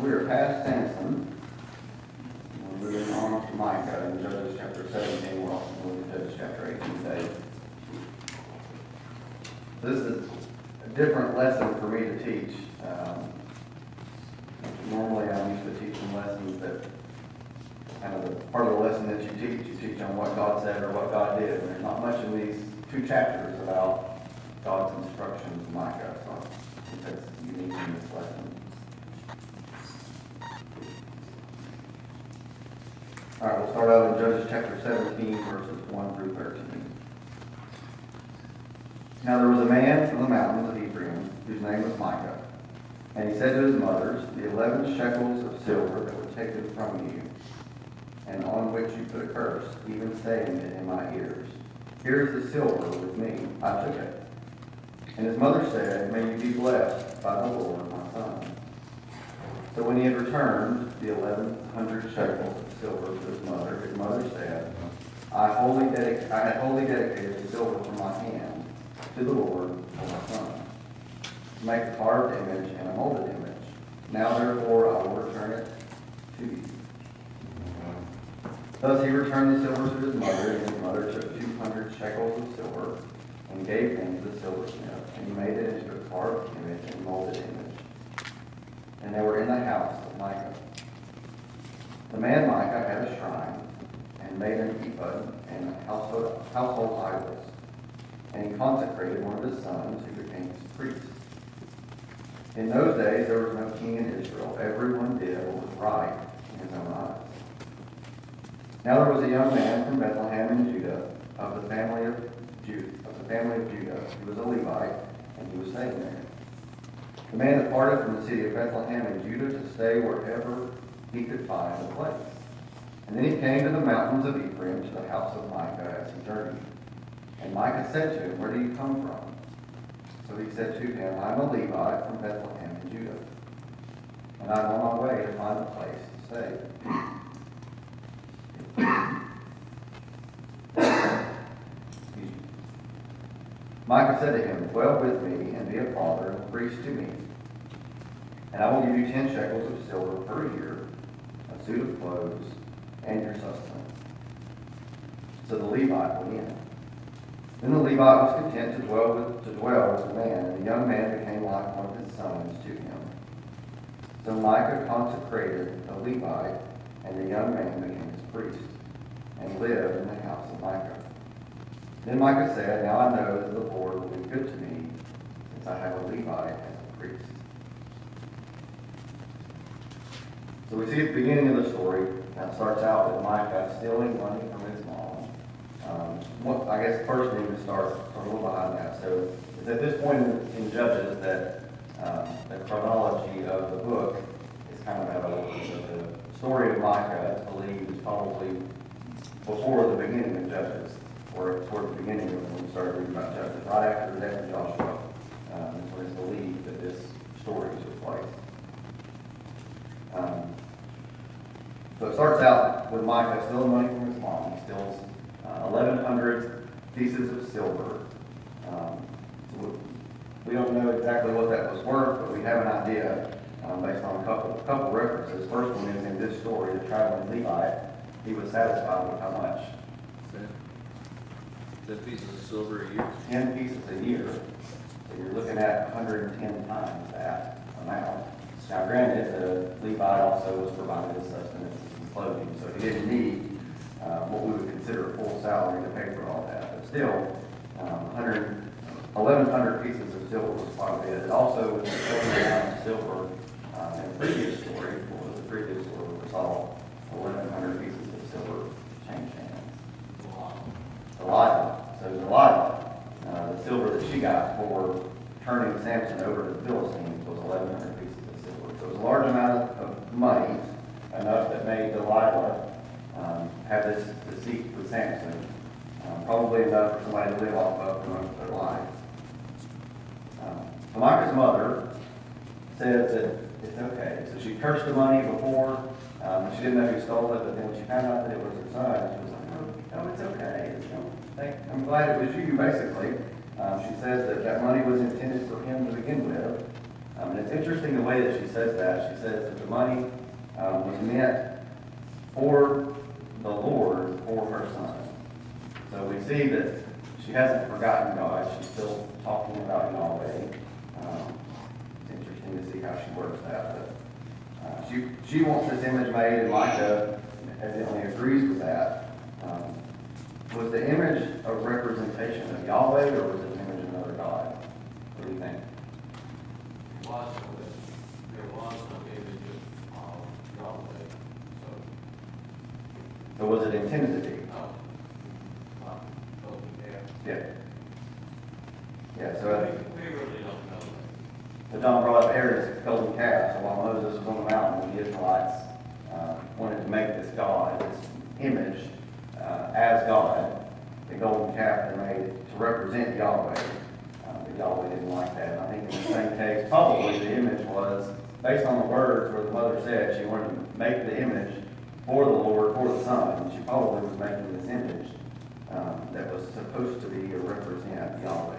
We are past Samson. We're moving on to Micah in Judges chapter 17. We're also going to Judges chapter 18 today. This is a different lesson for me to teach. Normally I'm used to teaching lessons that kind of the part of the lesson that you teach on what God said or what God did. And there's not much in these 2 chapters about God's instructions to Micah, so I think that's unique in this lesson. All right, we'll start out in Judges chapter 17, verses 1 through 13. Now there was a man from the mountains of Ephraim, whose name was Micah. And he said to his mothers, the 11 shekels of silver that were taken from you, and on which you put a curse, even saying it in my ears, here is the silver with me, I took it. And his mother said, may you be blessed by the Lord, my son. So when he had returned the 1,100 shekels of silver to his mother said, I had wholly dedicated the silver from my hand to the Lord for my son, to make a carved image and a molded image. Now therefore I will return it to you. Thus he returned the silver to his mother, and his mother took 200 shekels of silver and gave them to the silversmith, and he made it into a carved image and molded image. And they were in the house of Micah. The man Micah had a shrine, and made an ephod and household idols. And he consecrated one of his sons, who became his priest. In those days there was no king in Israel. Everyone did what was right in his own eyes. Now there was a young man from Bethlehem in Judah, of the family of Judah. He was a Levite, and he was staying there. The man departed from the city of Bethlehem in Judah to stay wherever he could find a place. And then he came to the mountains of Ephraim, to the house of Micah, as he journeyed. And Micah said to him, where do you come from? So he said to him, I am a Levite from Bethlehem in Judah, and I am on my way to find a place to stay. Micah said to him, dwell with me and be a father and a priest to me. And I will give you 10 shekels of silver per year, a suit of clothes, and your sustenance. So the Levite went in. Then the Levite was content to dwell with the man, and the young man became like one of his sons to him. So Micah consecrated the Levite, and the young man became his priest, and lived in the house of Micah. Then Micah said, now I know that the Lord will be good to me, since I have a Levite as a priest. So we see at the beginning of the story, it starts out with Micah stealing money from his mom. I guess first we need to start a little behind that. So it's at this point in Judges that the chronology of the book is kind of out of order. So the story of Micah, it's believed, is probably before the beginning of Judges, or toward the beginning of when we started reading about Judges, right after the death of Joshua. Is when it's believed that this story took place. So it starts out with Micah stealing money from his mom. He steals 1,100 pieces of silver. So we don't know exactly what that was worth, but we have an idea based on a couple references. First one is in this story, the traveling Levite. He was satisfied with how much? 10 pieces of silver a year. 10 pieces a year. So you're looking at 110 times that amount. Now granted, the Levite also was provided with sustenance and clothing, so he didn't need what we would consider a full salary to pay for all that. But still, 1,100 pieces of silver was quite a bit. It also was the same amount of silver in the previous story. What was the previous story? We saw 1,100 pieces of silver change hands. Delilah. So Delilah, the silver that she got for turning Samson over to the Philistines was 1,100 pieces of silver. So it was a large amount of money, enough that made Delilah have this deceit with Samson, probably enough for somebody to live off of for the rest of their life. So Micah's mother says that it's okay. So she cursed the money before. She didn't know who stole it, but then when she found out that it was her son, she was like, oh, it's okay. I'm glad it was you, basically. She says that money was intended for him to begin with. And it's interesting the way that she says that. She says that the money was meant for the Lord for her son. So we see that she hasn't forgotten God. She's still talking about Yahweh. It's interesting to see how she works that. But she wants this image made, and Micah evidently agrees with that. Was the image a representation of Yahweh, or was it an image of another God? What do you think? There was no image of Yahweh. So was it intended to be? No. Yeah. Yeah, so We really don't know that. so John brought up Aaron's golden calf. So while Moses was on the mountain, the Israelites wanted to make this God, this image, as God. The golden calf they made to represent Yahweh. But Yahweh didn't like that. And I think in the same case, probably the image was based on the words where the mother said she wanted to make the image for the Lord, for the Son. And she probably was making this image that was supposed to be or represent Yahweh.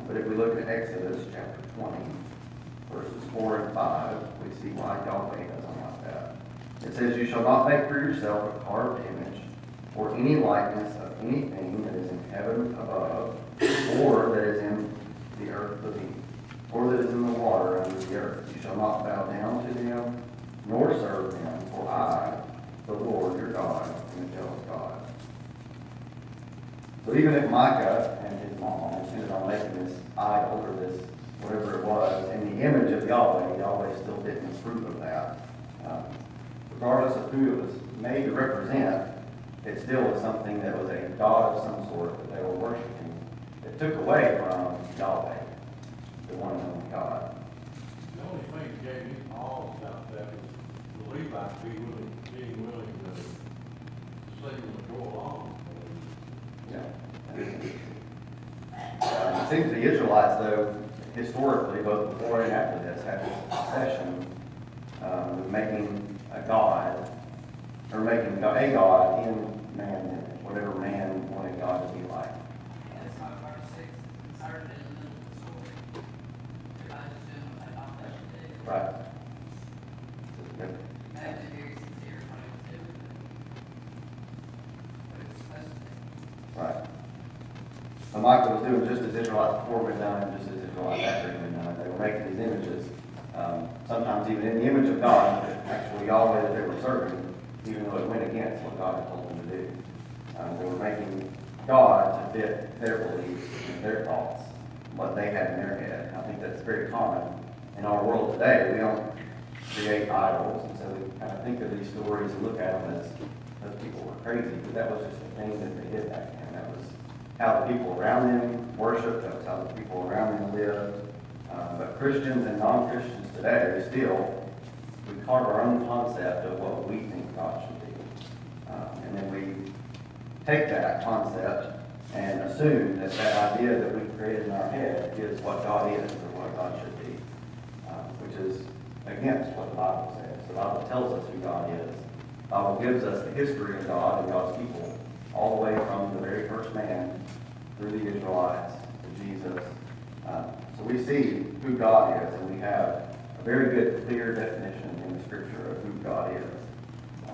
But if we look at Exodus chapter 20, verses 4 and 5, we see why Yahweh doesn't like that. It says, "You shall not make for yourself a carved image, or any likeness of anything that is in heaven above, or that is in the earth beneath, or that is in the water under the earth. You shall not bow down to them, nor serve them, for I, the Lord your God, am a jealous God." So even if Micah and his mom insisted on making this idol, or this, whatever it was, in the image of Yahweh, Yahweh still didn't approve of that. Regardless of who it was made to represent, it still was something that was a God of some sort that they were worshiping. It took away from Yahweh, the one and only God. The only thing that gave me pause about that was the Levites being willing to see them go along. Yeah. It seems the Israelites, though, historically, both before and after this, had this obsession with making a God, or making a God in man's image, whatever man wanted God to be like. And it's not part 6, inserted in the story. Everybody just doing what they thought they should do. Right. They had to be very sincere when it was doing it. But it was supposed to be. Right. So Micah was doing just as Israelites before had done, and just as Israelites after had done. They were making these images, sometimes even in the image of God, but actually Yahweh that they were serving, even though it went against what God had told them to do. They were making God to fit their beliefs and their thoughts, what they had in their head. And I think that's very common in our world today. We don't create idols, and so we kind of think of these stories and look at them as those people were crazy, but that was just the thing that they did back then. That was how the people around them worshiped, that was how the people around them lived. But Christians and non-Christians today, still, we carve our own concept of what we think God should be. And then we take that concept and assume that that idea that we created in our head is what God is or what God should be, which is against what the Bible says. The Bible tells us who God is. The Bible gives us the history of God and God's people, all the way from the very first man through the Israelites to Jesus. So we see who God is, and we have a very good, clear definition in the Scripture of who God is.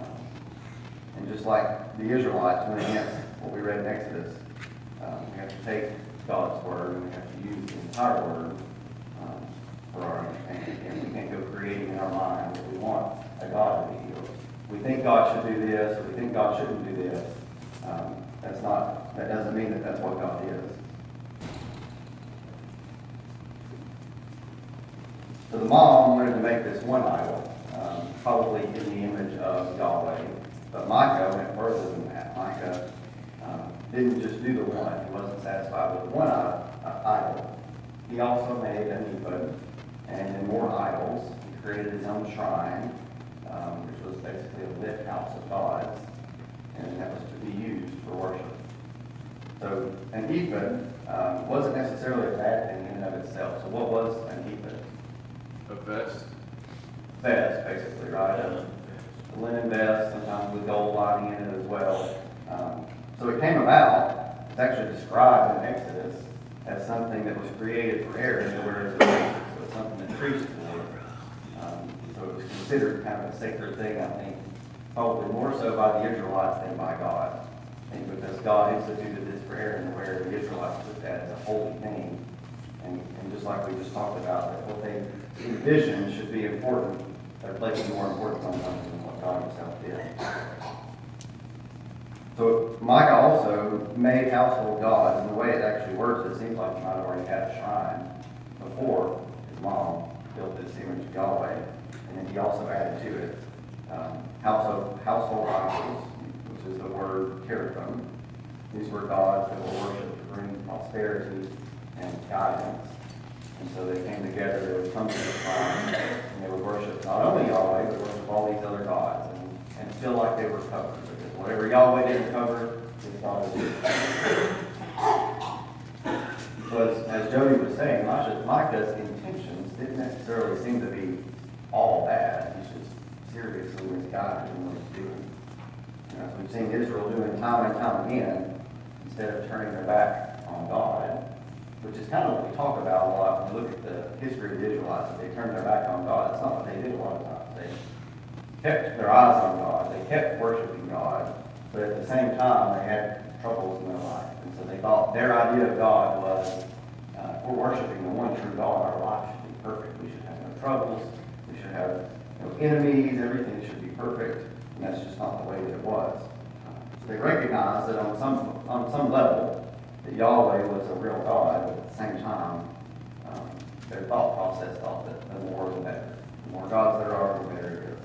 And just like the Israelites went against what we read in Exodus, we have to take God's Word and we have to use the entire Word for our understanding. And we can't go creating in our mind that we want a God to be healed. We think God should do this, or we think God shouldn't do this. That doesn't mean that that's what God is. So the mom wanted to make this one idol, probably in the image of Yahweh. But Micah went further than that. Micah didn't just do the one. He wasn't satisfied with the one idol. He also made an ephod, and then more idols. He created his own shrine, which was basically a lit house of gods, and that was to be used for worship. So an ephod wasn't necessarily a bad thing in and of itself. So what was an ephod? A vest. Vest, basically, right? A linen vest, sometimes with gold lining in it as well. So it came about, it's actually described in Exodus as something that was created for Aaron to wear as a priest. So it's something priesthood. So it was considered kind of a sacred thing, I think, probably more so by the Israelites than by God. I think because God instituted this for Aaron, where the Israelites took that as a holy thing. And just like we just talked about, that what they envisioned should be important, they're placing more importance on something than what God himself did. So Micah also made household gods, and the way it actually works, it seems like he might have already had a shrine before his mom built this image of Yahweh, and then he also added to it household idols, which is the word teraphim. These were gods that were worshipped to bring prosperity and guidance. And so they came together, they would come to the shrine, and they would worship not only Yahweh, but worship all these other gods, and feel like they were covered. Because whatever Yahweh didn't cover, his God did. But as Jody was saying, Micah's intentions didn't necessarily seem to be all bad. He's just seriously misguided in what he's doing. And as we've seen Israel doing time and time again, instead of turning their back on God, which is kind of what we talk about a lot when we look at the history of the Israelites. If they turned their back on God, it's not what they did a lot of times. They kept their eyes on God. They kept worshiping God. But at the same time, they had troubles in their life. And so they thought their idea of God was, if we're worshiping the one true God, our life should be perfect. We should have no troubles. We should have no enemies. Everything should be perfect. And that's just not the way that it was. So they recognized that on some level, that Yahweh was a real God, but at the same time, their thought process thought that the more the better. The more gods there are, the better it is.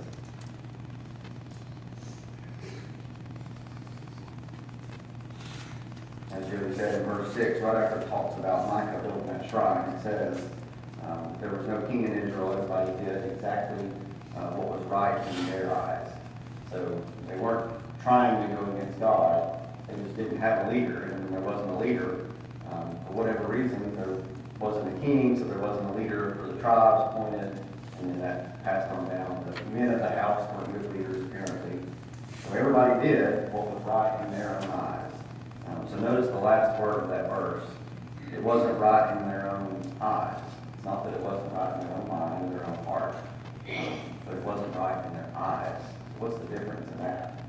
As Jerry said in verse 6, right after it talks about Micah building that shrine, it says, there was no king in Israel, everybody did exactly what was right in their eyes. So they weren't trying to go against God. They just didn't have a leader, and there wasn't a leader. For whatever reason, there wasn't a king, so there wasn't a leader for the tribes appointed, and then that passed on down. The men of the house were good leaders, apparently. So everybody did what was right in their own eyes. So notice the last word of that verse. It wasn't right in their own eyes. It's not that it wasn't right in their own mind, in their own heart, but it wasn't right in their eyes. What's the difference in that?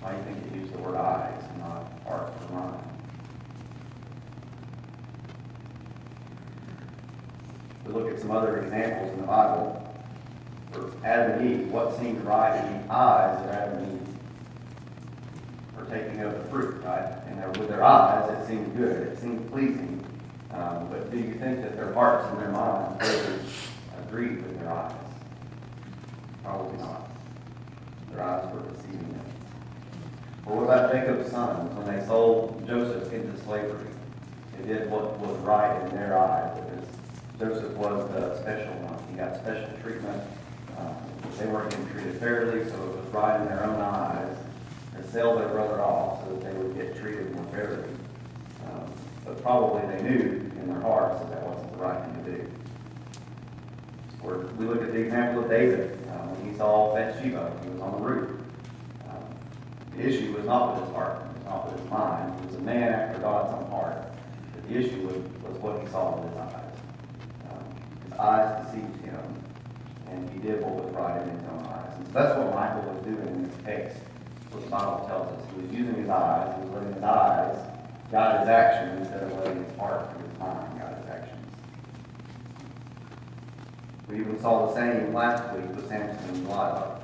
Why do you think you use the word eyes and not heart or mind? We look at some other examples in the Bible. For Adam and Eve, what seemed right in the eyes of Adam and Eve? For taking of the fruit, right? And with their eyes, it seemed good, it seemed pleasing. But do you think that their hearts and their minds really agreed with their eyes? Probably not. Their eyes were deceiving them. Or what about Jacob's sons when they sold Joseph into slavery? They did what was right in their eyes because Joseph was the special one. He got special treatment. They weren't getting treated fairly, so it was right in their own eyes to sell their brother off so that they would get treated more fairly. But probably they knew in their hearts that that wasn't the right thing to do. Or we look at the example of David when he saw Bathsheba. He was on the roof. The issue was not with his heart, it was not with his mind. He was a man after God's own heart. But the issue was what he saw with his eyes. His eyes deceived him, and he did what was right in his own eyes. And so that's what Micah was doing in this case. What the Bible tells us. He was using his eyes, he was letting his eyes guide his actions instead of letting his heart and his mind guide his actions. We even saw the same last week with Samson and Delilah.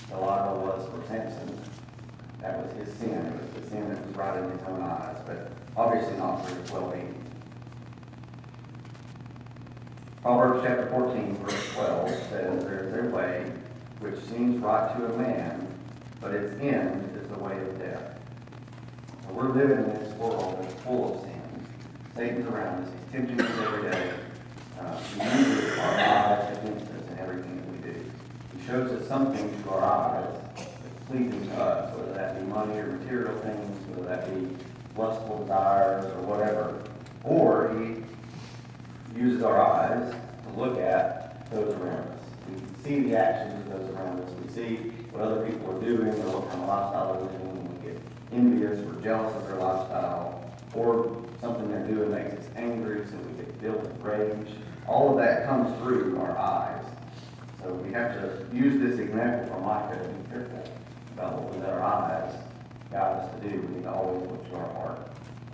Delilah was for Samson. That was his sin. It was the sin that was right in his own eyes, but obviously not for his well-being. Proverbs chapter 14, verse 12 says, "There is a way which seems right to a man, but its end is the way of death." So we're living in this world that's full of sin. Satan's around us. He's tempting us every day. He uses our eyes against us in everything that we do. He shows us something through our eyes that's pleasing to us, whether that be money or material things, whether that be lustful desires or whatever. Or he uses our eyes to look at those around us. We can see the actions of those around us. We see what other people are doing or what kind of lifestyle they're living, and we get envious or jealous of their lifestyle, or something they're doing makes us angry, so we get filled with rage. All of that comes through our eyes. So we have to use this example from Micah to be careful about what we let our eyes guide us to do. We need to always look to our heart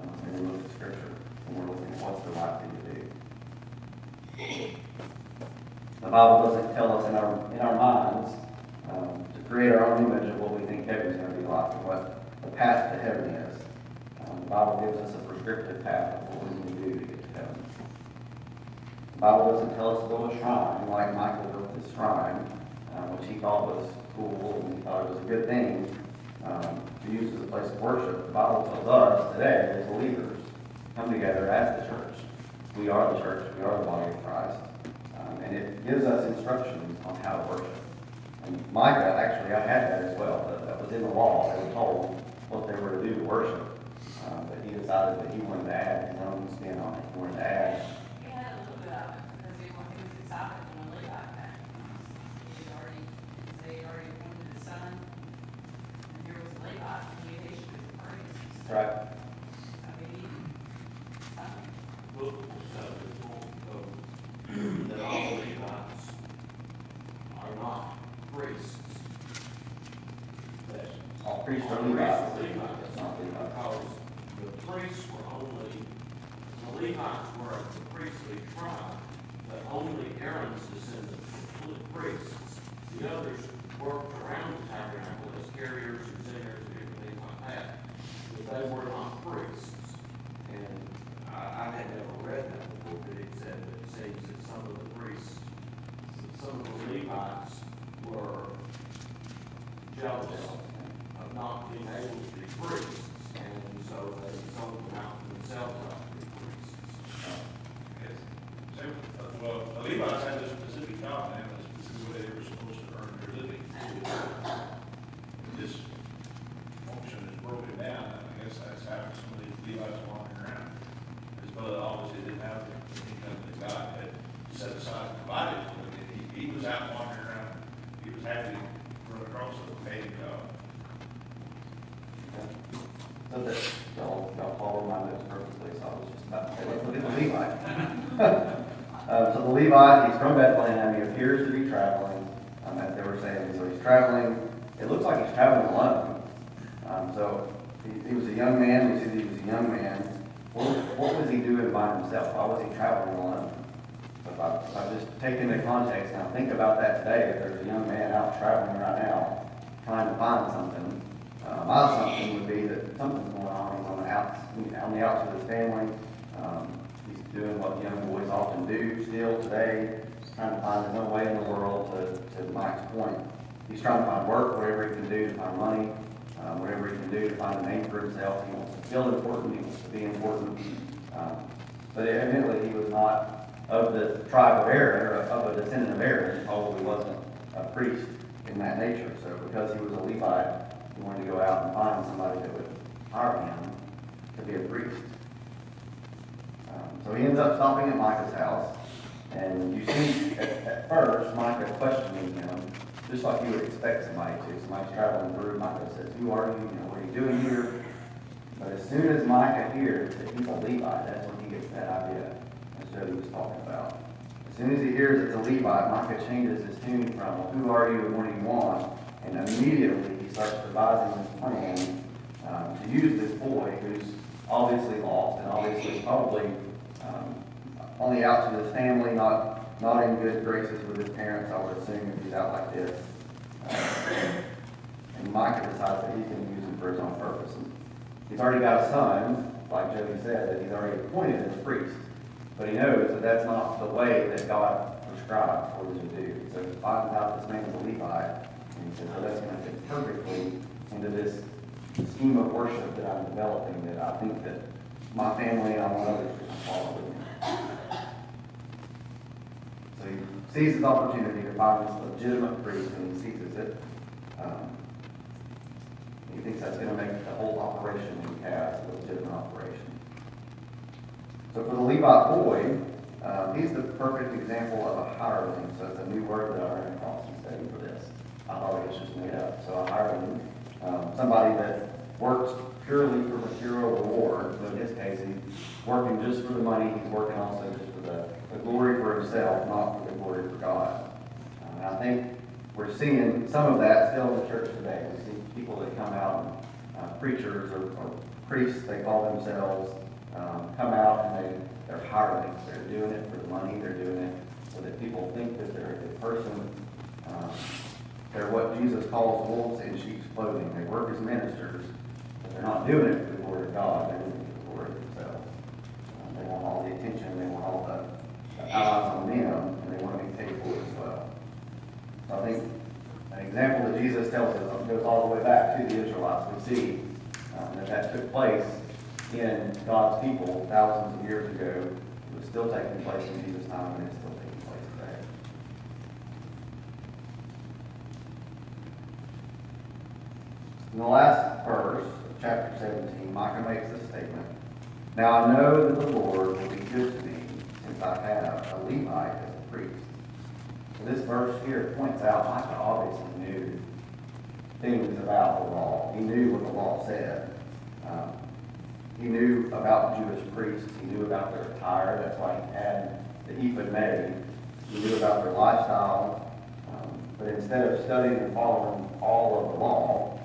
and then look at Scripture when we're looking at what's the right thing to do. The Bible doesn't tell us in our minds to create our own image of what we think heaven's going to be like and what the path to heaven is. The Bible gives us a prescriptive path of what we need to do to get to heaven. The Bible doesn't tell us to build a shrine like Michael built this shrine, which he thought was cool and he thought it was a good thing to use as a place of worship. The Bible tells us today as believers come together as the church. We are the church. We are the body of Christ. And it gives us instructions on how to worship. And Micah, actually, I had that as well. That was in the law. They were told what they were to do to worship. But he decided that he wanted to add his own spin on it. He wanted to add. He had a little bit of it, because he was excited when Levi came. They had already appointed his son, and here was Levi, and he issued his praise. That's right. I mean, Well, that all Levites are not priests. That All priests are all Levites. priests are Levites. Not Levites. Because the priests were only, the Levites were of the priestly tribe, but only Aaron's descendants were priests. The others worked around the tabernacle as carriers and singers and everything like that, but they were not priests. And I had never read that before, but it said that it seems that some of the priests, some of the Levites were jealous of not being able to be priests, and so they sold them out for themselves out to be priests. Yes. Well, the Levites had a specific job, and this is the way they were supposed to earn their living. This function is broken down, and I guess that's how some of these Levites walking around. His brother obviously didn't have the income that God had set aside and provided for him. He was out walking around. He was happy to run across a paid job. So that y'all follow my notes perfectly, so I was just about to say, let's look at the Levite. So the Levite, he's from Bethlehem. He appears to be traveling, as they were saying. So he's traveling. It looks like he's traveling alone. So he was a young man. We see that he was a young man. What was he doing by himself? Why was he traveling alone? So if I just take into context now, think about that today. If there's a young man out traveling right now, trying to find something, my assumption would be that something's going on. He's on the outs with his family. He's doing what young boys often do still today, trying to find his own way in the world. To Mike's point, he's trying to find work, whatever he can do to find money, whatever he can do to find a name for himself. He wants to feel important. He wants to be important. But evidently, he was not of the tribe of Aaron, or of a descendant of Aaron. He probably wasn't a priest in that nature. So because he was a Levite, he wanted to go out and find somebody that would hire him to be a priest. So he ends up stopping at Micah's house, and you see at first Micah questioning him, just like you would expect somebody to. Somebody's traveling through, Micah says, "Who are you? What are you doing here?" But as soon as Micah hears that he's a Levite, that's when he gets that idea, as Jody was talking about. As soon as he hears it's a Levite, Micah changes his tune from, "Well, who are you and what do you want?" And immediately he starts devising this plan to use this boy who's obviously lost and obviously probably on the outs with his family, not in good graces with his parents, I would assume, if he's out like this. And Micah decides that he's going to use him for his own purpose. And he's already got a son, like Jody said, that he's already appointed as a priest. But he knows that that's not the way that God prescribed for him to do. So he finds out this man is a Levite, and he says, well, that's going to fit perfectly into this scheme of worship that I'm developing, that I think that my family and I want others to follow with me. So he sees his opportunity to find this legitimate priest, and he seizes it. He thinks that's going to make the whole operation that he has a legitimate operation. So for the Levite boy, he's the perfect example of a hireling. So it's a new word that I ran across in studying for this. I thought it was just made up. So a hireling, somebody that works purely for material reward. So in his case, he working just for the money, he's working also just for the glory for himself, not for the glory for God. And I think we're seeing some of that still in the church today. We see people that come out, and preachers or priests, they call themselves, come out and they're hirelings. They're doing it for the money. They're doing it so that people think that they're a good person. They're what Jesus calls wolves in sheep's clothing. They work as ministers, but they're not doing it for the glory of God. They're doing it for the glory of themselves. They want all the attention. They want all the eyes on them, and they want to be paid for it as well. So I think an example that Jesus tells us goes all the way back to the Israelites. We see that took place in God's people thousands of years ago. It was still taking place in Jesus' time, and it's still taking place today. In the last verse of chapter 17, Micah makes this statement. Now I know that the Lord will be good to me, since I have a Levite as a priest. So this verse here points out Micah obviously knew things about the law. He knew what the law said. He knew about Jewish priests. He knew about their attire. That's why he had the ephod made. He knew about their lifestyle. But instead of studying and following all of the law,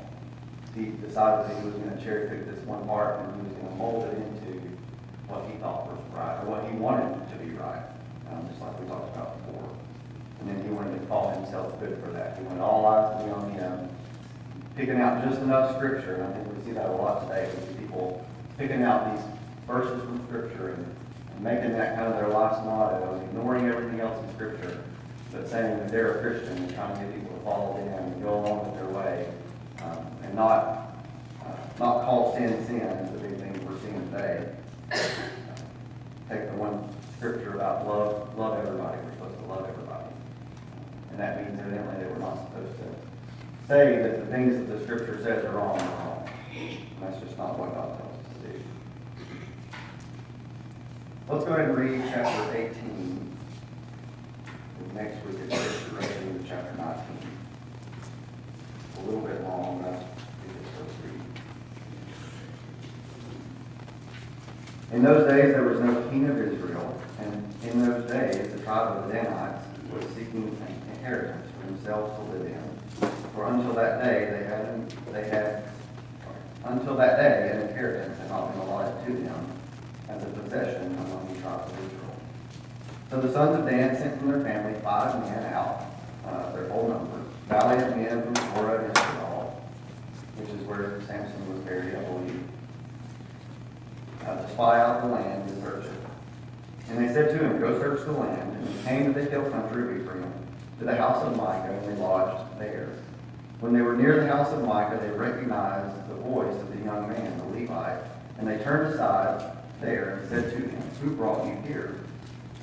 he decided that he was going to cherry pick this one part and he was going to mold it into what he thought was right, or what he wanted to be right, just like we talked about before. And then he wanted to call himself good for that. He wanted all eyes to be on him, picking out just enough scripture. And I think we see that a lot today. We see people picking out these verses from scripture and making that kind of their life's motto, and ignoring everything else in scripture, but saying that they're a Christian and trying to get people to follow them and go along with their way, and not call sin sin is the big thing we're seeing today. Take the one scripture about love everybody. We're supposed to love everybody. And that means evidently that we're not supposed to say that the things that the scripture says are wrong are wrong. And that's just not what God tells us to do. Let's go ahead and read chapter 18. And next week it's scripture right into chapter 19. A little bit long, but I think it's worth reading. In those days there was no king of Israel, and in those days the tribe of the Danites was seeking an inheritance for themselves to live in. For until that day an inheritance had not been allotted to them as a possession among the tribes of Israel. So the sons of Dan sent from their family 5 men out, their whole number, valiant men from Cory and Merrell, which is where Samson was buried, I believe, to spy out the land and search it. And they said to him, Go search the land. And they came to the hill country of Ephraim, to the house of Micah, and they lodged there. When they were near the house of Micah, they recognized the voice of the young man, the Levite, and they turned aside there and said to him, Who brought you here?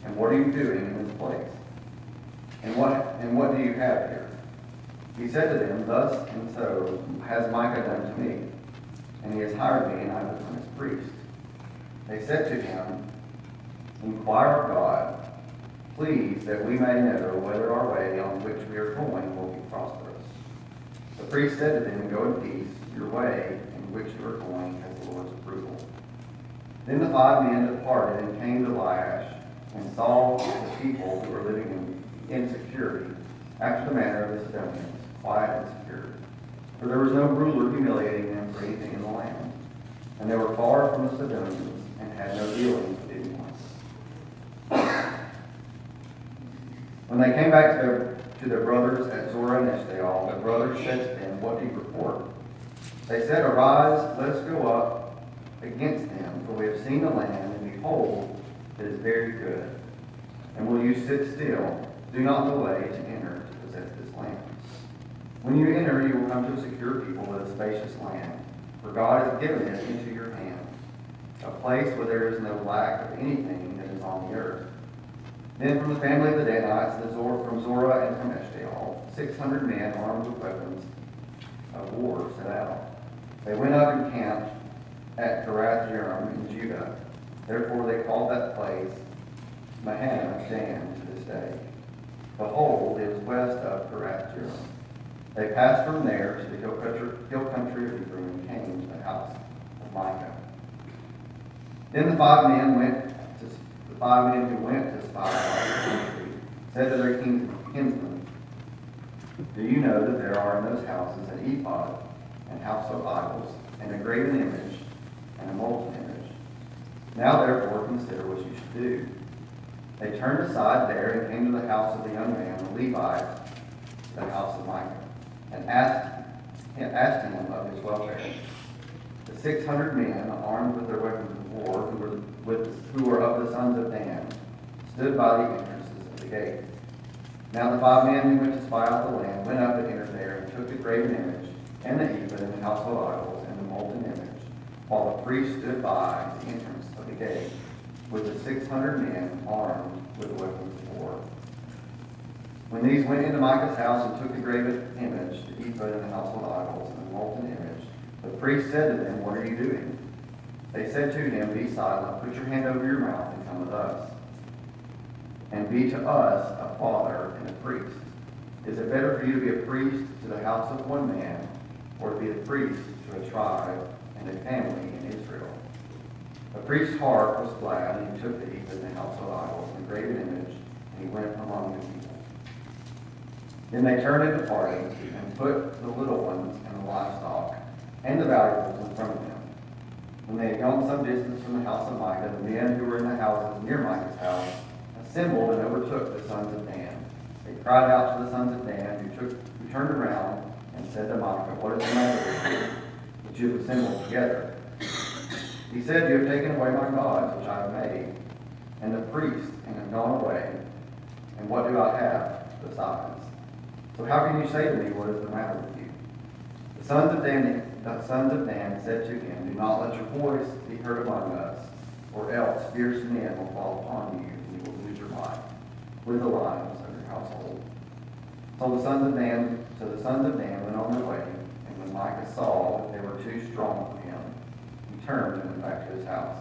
And what are you doing in this place? And what do you have here? He said to them, Thus and so has Micah done to me, and he has hired me, and I become his priest. They said to him, Inquire of God, please, that we may know whether our way on which we are going will be prosperous. The priest said to them, Go in peace, your way in which you are going has the Lord's approval. Then the 5 men departed and came to Laish, and saw the people who were living in insecurity, after the manner of the Sidonians, quiet and secure. For there was no ruler humiliating them for anything in the land. And they were far from the Sidonians, and had no dealings with anyone. When they came back to their brothers at Zorah and Eshtaol, the brothers said to them, What do you report? They said, Arise, let us go up against them, for we have seen the land, and behold, it is very good. And will you sit still? Do not delay to enter to possess this land. When you enter, you will come to a secure people with a spacious land, for God has given it into your hand, a place where there is no lack of anything that is on the earth. Then from the family of the Danites, from Zorah and from Eshtaol, 600 men armed with weapons of war set out. They went up and camped at Kirath-Jearim in Judah. Therefore they called that place Mahanath Dan to this day. Behold, it was west of Kirath-Jearim. They passed from there to the hill country of Ephraim and came to the house of Micah. Then the five men who went to spy out the country said to their kinsmen, "Do you know that there are in those houses an ephod, and house of idols, and a graven image, and a molten image? Now therefore consider what you should do." They turned aside there and came to the house of the young man, the Levite, the house of Micah, and asked him of his welfare. The 600 men, armed with their weapons of war, who were of the sons of Dan, stood by the entrances of the gate. Now the five men who went to spy out the land went up and entered there, and took the graven image, and the ephod, and the household idols, and the molten image, while the priest stood by the entrance of the gate, with the 600 men armed with weapons of war. When these went into Micah's house and took the graven image, the ephod, and the household idols, and the molten image, the priest said to them, "What are you doing?" They said to him, "Be silent, put your hand over your mouth, and come with us, and be to us a father and a priest. Is it better for you to be a priest to the house of one man, or to be a priest to a tribe and a family in Israel?" The priest's heart was glad, and he took the ephod and the household idols and the graven image, and he went among the people. Then they turned and departed, and put the little ones and the livestock and the valuables in front of him. When they had gone some distance from the house of Micah, the men who were in the houses near Micah's house assembled and overtook the sons of Dan. They cried out to the sons of Dan, who turned around and said to Micah, "What is the matter with you, that you have assembled together?" He said, "You have taken away my gods, which I have made, and the priests, and have gone away. And what do I have besides? So how can you say to me, what is the matter with you?" The sons of Dan said to him, "Do not let your voice be heard among us, or else fierce men will fall upon you, and you will lose your life with the lives of your household." So the sons of Dan went on their way, and when Micah saw that they were too strong for him, he turned and went back to his house.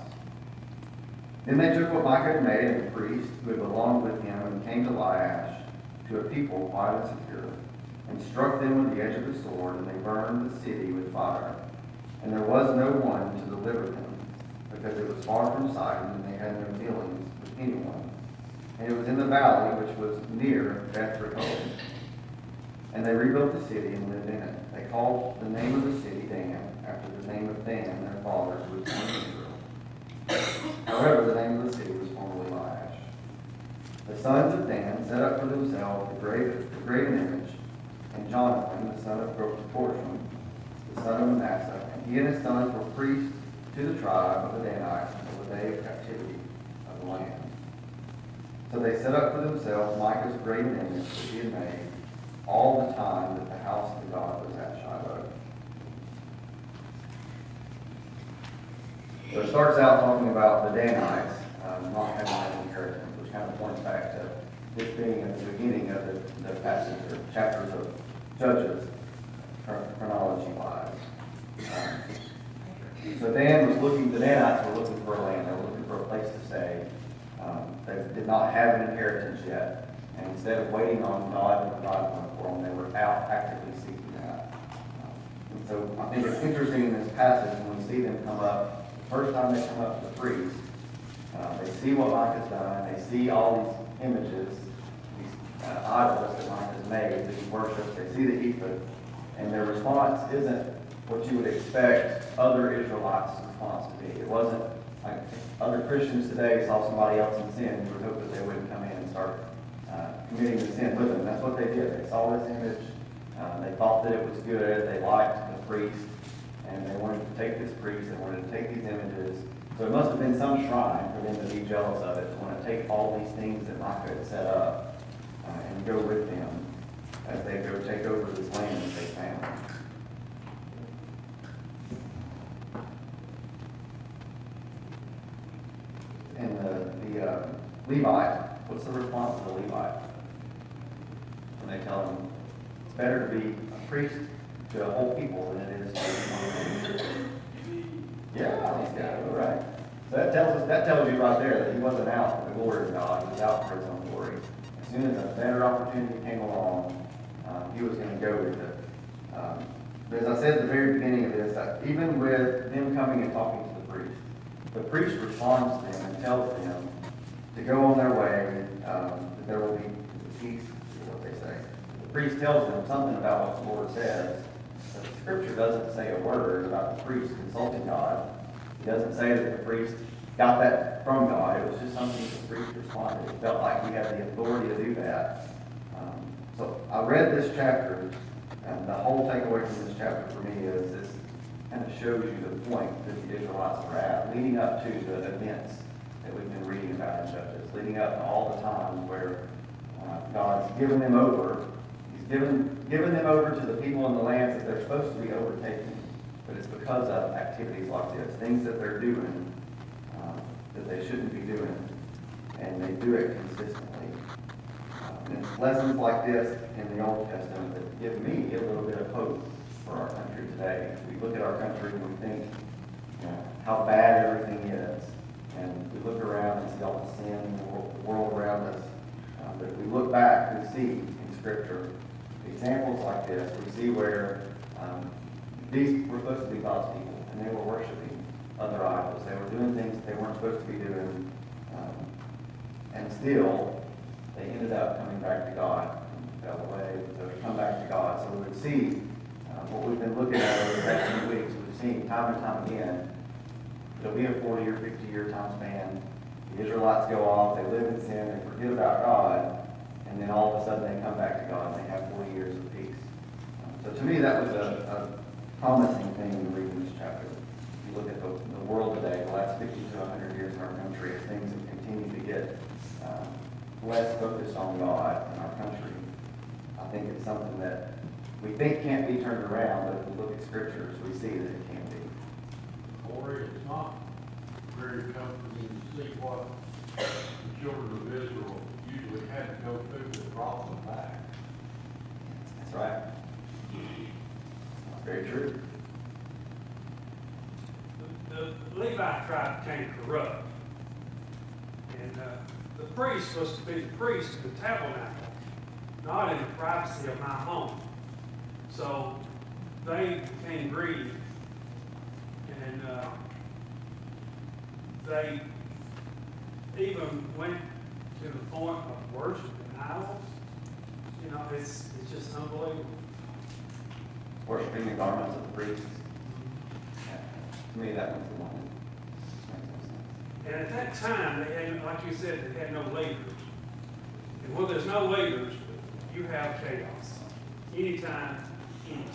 Then they took what Micah had made, and the priest who had belonged with him, and came to Laish, to a people quiet and secure, and struck them with the edge of the sword, and they burned the city with fire. And there was no one to deliver them, because it was far from Sidon, and they had no dealings with anyone. And it was in the valley which was near Beth-Rehob. And they rebuilt the city and lived in it. They called the name of the city Dan, after the name of Dan, their father, who was born in Israel. However, the name of the city was formerly Laish. The sons of Dan set up for themselves the graven image, and Jonathan, the son of Proportion, the son of Manasseh, and he and his sons were priests to the tribe of the Danites until the day of captivity of the land. So they set up for themselves Micah's graven image that he had made all the time that the house of God was at Shiloh. So it starts out talking about the Danites not having an inheritance, which kind of points back to this being at the beginning of the passage or chapters of Judges, chronology-wise. So the Danites were looking for a land. They were looking for a place to stay. They did not have an inheritance yet. And instead of waiting on God to provide one for them, they were out actively seeking that. And so I think it's interesting in this passage when we see them come up, the first time they come up to the priest, they see what Micah's done, they see all these images, these idols that Micah's made, that he worships, they see the ephod, and their response isn't what you would expect other Israelites' response to be. It wasn't like other Christians today saw somebody else in sin, you would hope that they wouldn't come in and start committing the sin with them. That's what they did. They saw this image, they thought that it was good, they liked the priest, and they wanted to take this priest, they wanted to take these images. So it must have been some shrine for them to be jealous of it, to want to take all these things that Micah had set up and go with them as they go take over this land that they found. And the Levite, what's the response of the Levite? When they tell him it's better to be a priest to a whole people than it is to one. Yeah, he's got it, all right. So that tells you right there that he wasn't out for the glory of God, he was out for his own glory. As soon as a better opportunity came along, he was going to go with it. But as I said at the very beginning of this, even with them coming and talking to the priest, the priest responds to them and tells them to go on their way, that there will be peace, is what they say. The priest tells them something about what the Lord says, but the scripture doesn't say a word about the priest consulting God. It doesn't say that the priest got that from God. It was just something the priest responded. It felt like he had the authority to do that. So I read this chapter, and the whole takeaway from this chapter for me is this kind of shows you the point that the Israelites were at, leading up to the events that we've been reading about in Judges, leading up to all the times where God's given them over. He's given them over to the people in the lands that they're supposed to be overtaking. But it's because of activities like this, things that they're doing that they shouldn't be doing, and they do it consistently. And it's lessons like this in the Old Testament that give me a little bit of hope for our country today. We look at our country and we think, how bad everything is, and we look around and see all the sin in the world around us. But if we look back, we see in Scripture examples like this. We see where these were supposed to be God's people, and they were worshiping other idols. They were doing things that they weren't supposed to be doing, and still they ended up coming back to God and fell away to come back to God. So we would see what we've been looking at over the past few weeks. We've seen time and time again, it'll be a 40 or 50-year time span. The Israelites go off, they live in sin, they forget about God, and then all of a sudden they come back to God and they have 40 years of peace. So to me that was a promising thing in reading this chapter. If you look at the world today, the last 50 to 100 years in our country, as things have continued to get less focused on God in our country, I think it's something that we think can't be turned around, but if we look at scriptures, we see that it can be. Cory, it's not very comforting to see what the children of Israel usually had to go through to draw them back. That's right. That's very true. The Levite tribe became corrupt. And the priest was to be the priest in the tabernacle, not in the privacy of my home. So they became grieved, and they even went to the point of worshiping idols. It's just unbelievable. Worshipping the garments of the priests. Yeah. To me, that one's the one that makes no sense. And at that time, they had, like you said, they had no leaders. And when there's no leaders, you have chaos. Anytime, anytime.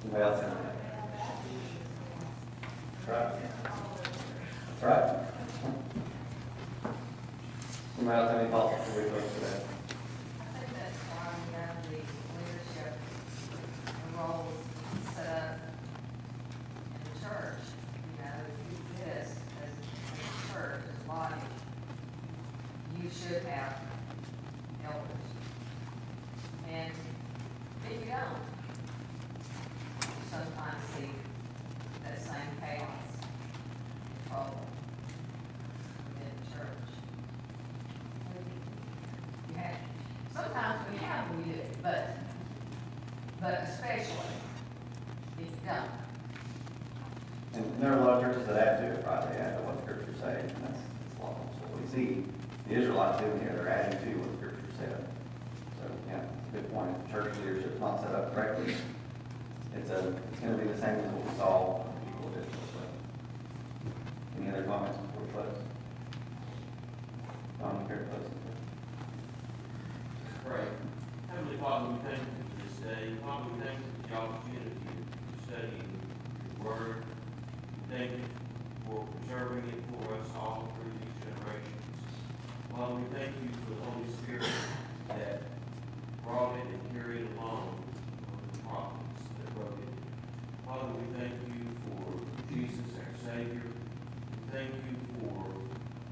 Anybody else have that? That's right. That's right. Anybody else have any thoughts before we close today? I think that's why we have the leadership and roles set up in the church. If you this as a church, as a body, you should have elders. And if you don't, you sometimes see that same chaos and trouble within the church. Yeah. Sometimes we have, we do, but especially if you don't. And there are a lot of churches that add to it, right? They add to what Scripture says, and that's a lot of what we see the Israelites doing here. They're adding to what Scripture said. So, yeah, it's a good point. If church leadership's not set up correctly, it's going to be the same as what we saw when the people of Israel. So, any other comments before we close? Don, you care to close? Pray. Heavenly Father, we thank you for this day. Father, we thank you for the opportunity to study your word. We thank you for preserving it for us all through these generations. Father, we thank you for the Holy Spirit that brought it and carried it along with the prophets that wrote it. Father, we thank you for Jesus, our Savior. We thank you for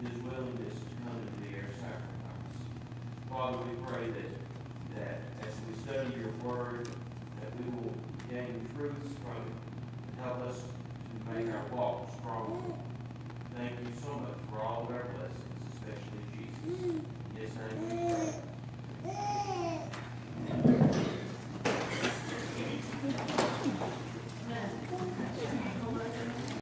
his willingness to come and be our sacrifice. Father, we pray that as we study your word, that we will gain truths from it and help us to make our walk stronger. Thank you so much